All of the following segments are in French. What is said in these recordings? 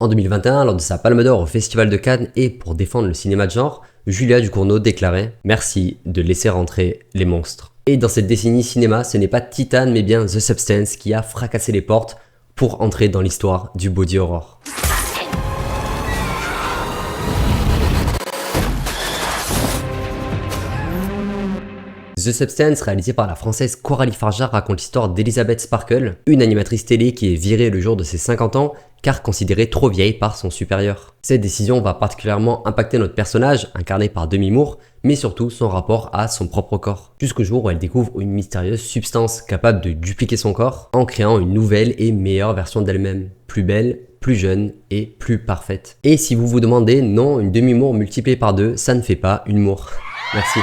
En 2021, lors de sa Palme d'Or au Festival de Cannes et pour défendre le cinéma de genre, Julia Ducournau déclarait « Merci de laisser rentrer les monstres ». Et dans cette décennie cinéma, ce n'est pas Titane mais bien The Substance qui a fracassé les portes pour entrer dans l'histoire du body horror. The Substance, réalisé par la française Coralie Farja, raconte l'histoire d'Elizabeth Sparkle, une animatrice télé qui est virée le jour de ses 50 ans car considérée trop vieille par son supérieur. Cette décision va particulièrement impacter notre personnage, incarné par Demi Moore, mais surtout son rapport à son propre corps. Jusqu'au jour où elle découvre une mystérieuse substance capable de dupliquer son corps en créant une nouvelle et meilleure version d'elle-même, plus belle, plus jeune et plus parfaite. Et si vous vous demandez, non, une Demi Moore multipliée par 2, ça ne fait pas une Moore. Merci.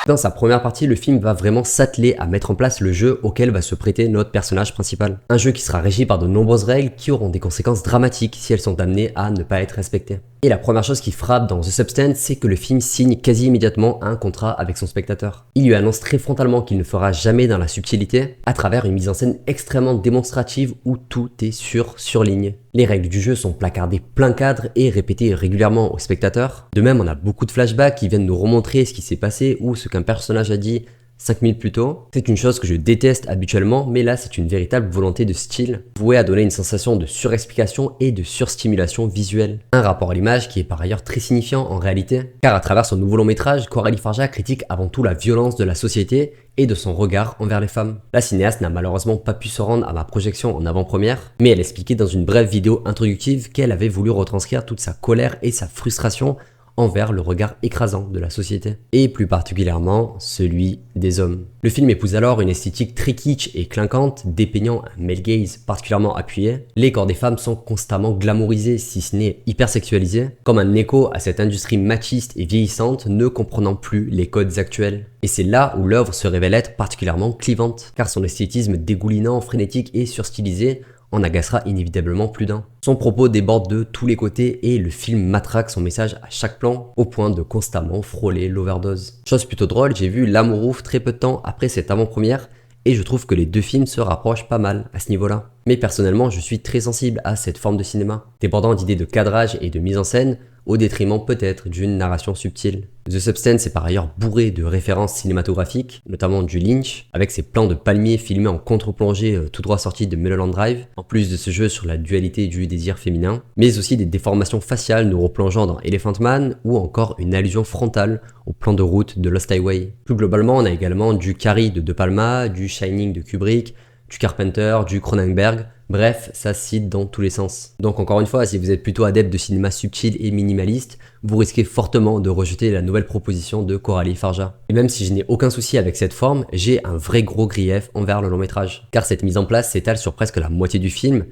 Dans sa première partie, le film va vraiment s'atteler à mettre en place le jeu auquel va se prêter notre personnage principal. Un jeu qui sera régi par de nombreuses règles qui auront des conséquences dramatiques si elles sont amenées à ne pas être respectées. Et la première chose qui frappe dans The Substance, c'est que le film signe quasi immédiatement un contrat avec son spectateur. Il lui annonce très frontalement qu'il ne fera jamais dans la subtilité, à travers une mise en scène extrêmement démonstrative où tout est surligné. Les règles du jeu sont placardées plein cadre et répétées régulièrement au spectateur. De même, on a beaucoup de flashbacks qui viennent nous remontrer ce qui s'est passé ou ce qu'un personnage a dit 5 minutes plus tôt. C'est une chose que je déteste habituellement, mais là c'est une véritable volonté de style, vouée à donner une sensation de surexplication et de surstimulation visuelle. Un rapport à l'image qui est par ailleurs très signifiant en réalité, car à travers son nouveau long métrage, Coralie Farja critique avant tout la violence de la société et de son regard envers les femmes. La cinéaste n'a malheureusement pas pu se rendre à ma projection en avant-première, mais elle expliquait dans une brève vidéo introductive qu'elle avait voulu retranscrire toute sa colère et sa frustration envers le regard écrasant de la société, et plus particulièrement celui des hommes. Le film épouse alors une esthétique très kitsch et clinquante, dépeignant un male gaze particulièrement appuyé. Les corps des femmes sont constamment glamourisés, si ce n'est hypersexualisés, comme un écho à cette industrie machiste et vieillissante ne comprenant plus les codes actuels. Et c'est là où l'œuvre se révèle être particulièrement clivante, car son esthétisme dégoulinant, frénétique et surstylisé en agacera inévitablement plus d'un. Son propos déborde de tous les côtés et le film matraque son message à chaque plan, au point de constamment frôler l'overdose. Chose plutôt drôle, j'ai vu L'Amour ouf très peu de temps après cette avant-première, et je trouve que les deux films se rapprochent pas mal à ce niveau-là. Mais personnellement, je suis très sensible à cette forme de cinéma, débordant d'idées de cadrage et de mise en scène, au détriment peut-être d'une narration subtile. The Substance est par ailleurs bourré de références cinématographiques, notamment du Lynch, avec ses plans de palmiers filmés en contre-plongée tout droit sortis de Mulholland Drive, en plus de ce jeu sur la dualité du désir féminin, mais aussi des déformations faciales nous replongeant dans Elephant Man, ou encore une allusion frontale au plan de route de Lost Highway. Plus globalement, on a également du Carrie de De Palma, du Shining de Kubrick, du Carpenter, du Cronenberg, bref, ça cite dans tous les sens. Donc encore une fois, si vous êtes plutôt adepte de cinéma subtil et minimaliste, vous risquez fortement de rejeter la nouvelle proposition de Coralie Farja. Et même si je n'ai aucun souci avec cette forme, j'ai un vrai gros grief envers le long métrage. Car cette mise en place s'étale sur presque la moitié du film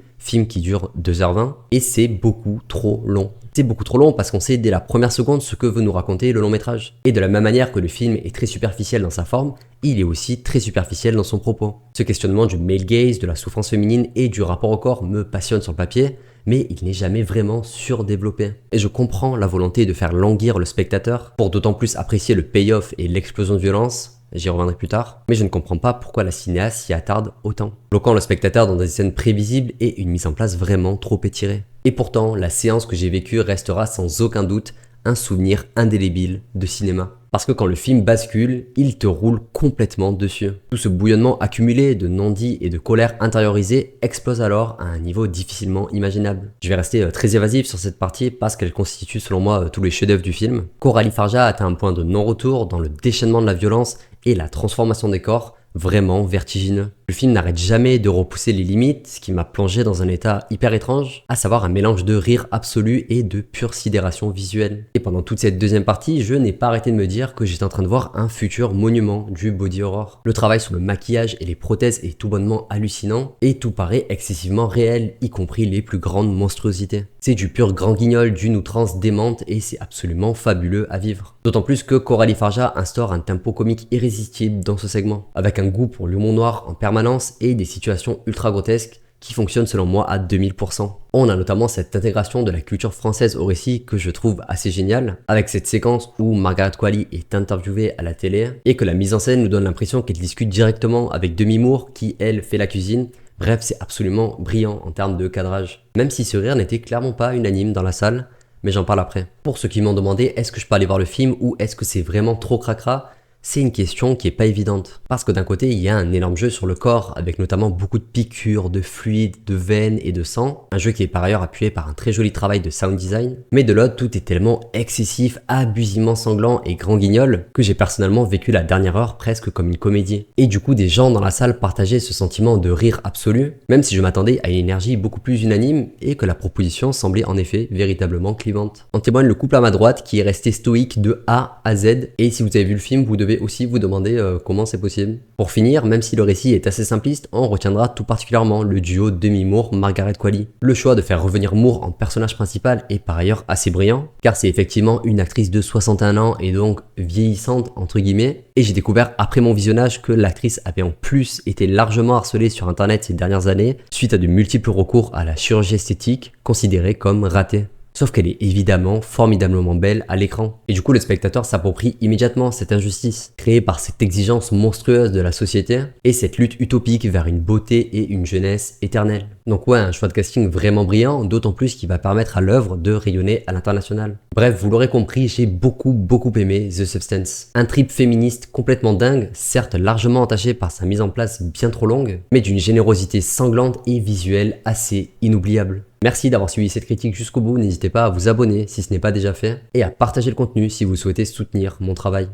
qui dure 2h20, et c'est beaucoup trop long. C'est beaucoup trop long parce qu'on sait dès la première seconde ce que veut nous raconter le long métrage. Et de la même manière que le film est très superficiel dans sa forme, il est aussi très superficiel dans son propos. Ce questionnement du male gaze, de la souffrance féminine et du rapport au corps me passionne sur le papier, mais il n'est jamais vraiment surdéveloppé. Et je comprends la volonté de faire languir le spectateur pour d'autant plus apprécier le payoff et l'explosion de violence, j'y reviendrai plus tard, mais je ne comprends pas pourquoi la cinéaste s'y attarde autant, bloquant le spectateur dans des scènes prévisibles et une mise en place vraiment trop étirée. Et pourtant, la séance que j'ai vécue restera sans aucun doute un souvenir indélébile de cinéma. Parce que quand le film bascule, il te roule complètement dessus. Tout ce bouillonnement accumulé de non-dits et de colère intériorisée explose alors à un niveau difficilement imaginable. Je vais rester très évasif sur cette partie parce qu'elle constitue selon moi tous les chefs-d'œuvre du film. Coralie Farja atteint un point de non-retour dans le déchaînement de la violence et la transformation des corps, vraiment vertigineux. Le film n'arrête jamais de repousser les limites, ce qui m'a plongé dans un état hyper étrange, à savoir un mélange de rire absolu et de pure sidération visuelle. Et pendant toute cette deuxième partie, je n'ai pas arrêté de me dire que j'étais en train de voir un futur monument du body horror. Le travail sur le maquillage et les prothèses est tout bonnement hallucinant, et tout paraît excessivement réel, y compris les plus grandes monstruosités. C'est du pur grand guignol, d'une outrance démente, et c'est absolument fabuleux à vivre. D'autant plus que Coralie Farja instaure un tempo comique irrésistible dans ce segment, avec un goût pour l'humour noir en permanence et des situations ultra grotesques qui fonctionnent selon moi à 2000%. On a notamment cette intégration de la culture française au récit que je trouve assez géniale, avec cette séquence où Margaret Qualley est interviewée à la télé et que la mise en scène nous donne l'impression qu'elle discute directement avec Demi Moore qui, elle, fait la cuisine, Bref, c'est absolument brillant en termes de cadrage. Même si ce rire n'était clairement pas unanime dans la salle, mais j'en parle après. Pour ceux qui m'ont demandé est-ce que je peux aller voir le film ou est-ce que c'est vraiment trop cracra, c'est une question qui est pas évidente. Parce que d'un côté, il y a un énorme jeu sur le corps, avec notamment beaucoup de piqûres, de fluides, de veines et de sang. Un jeu qui est par ailleurs appuyé par un très joli travail de sound design. Mais de l'autre, tout est tellement excessif, abusivement sanglant et grand guignol, que j'ai personnellement vécu la dernière heure presque comme une comédie. Et du coup, des gens dans la salle partageaient ce sentiment de rire absolu, même si je m'attendais à une énergie beaucoup plus unanime et que la proposition semblait en effet véritablement clivante. En témoigne le couple à ma droite qui est resté stoïque de A à Z. Et si vous avez vu le film, vous devez aussi vous demander comment c'est possible. Pour finir, même si le récit est assez simpliste, on retiendra tout particulièrement le duo Demi Moore-Margaret Qualley. Le choix de faire revenir Moore en personnage principal est par ailleurs assez brillant, car c'est effectivement une actrice de 61 ans et donc vieillissante entre guillemets, et j'ai découvert après mon visionnage que l'actrice avait en plus été largement harcelée sur internet ces dernières années, suite à de multiples recours à la chirurgie esthétique, considérée comme ratée. Sauf qu'elle est évidemment formidablement belle à l'écran. Et du coup, le spectateur s'approprie immédiatement cette injustice, créée par cette exigence monstrueuse de la société et cette lutte utopique vers une beauté et une jeunesse éternelle. Donc ouais, un choix de casting vraiment brillant, d'autant plus qu'il va permettre à l'œuvre de rayonner à l'international. Bref, vous l'aurez compris, j'ai beaucoup aimé The Substance. Un trip féministe complètement dingue, certes largement entaché par sa mise en place bien trop longue, mais d'une générosité sanglante et visuelle assez inoubliable. Merci d'avoir suivi cette critique jusqu'au bout, n'hésitez pas à vous abonner si ce n'est pas déjà fait et à partager le contenu si vous souhaitez soutenir mon travail.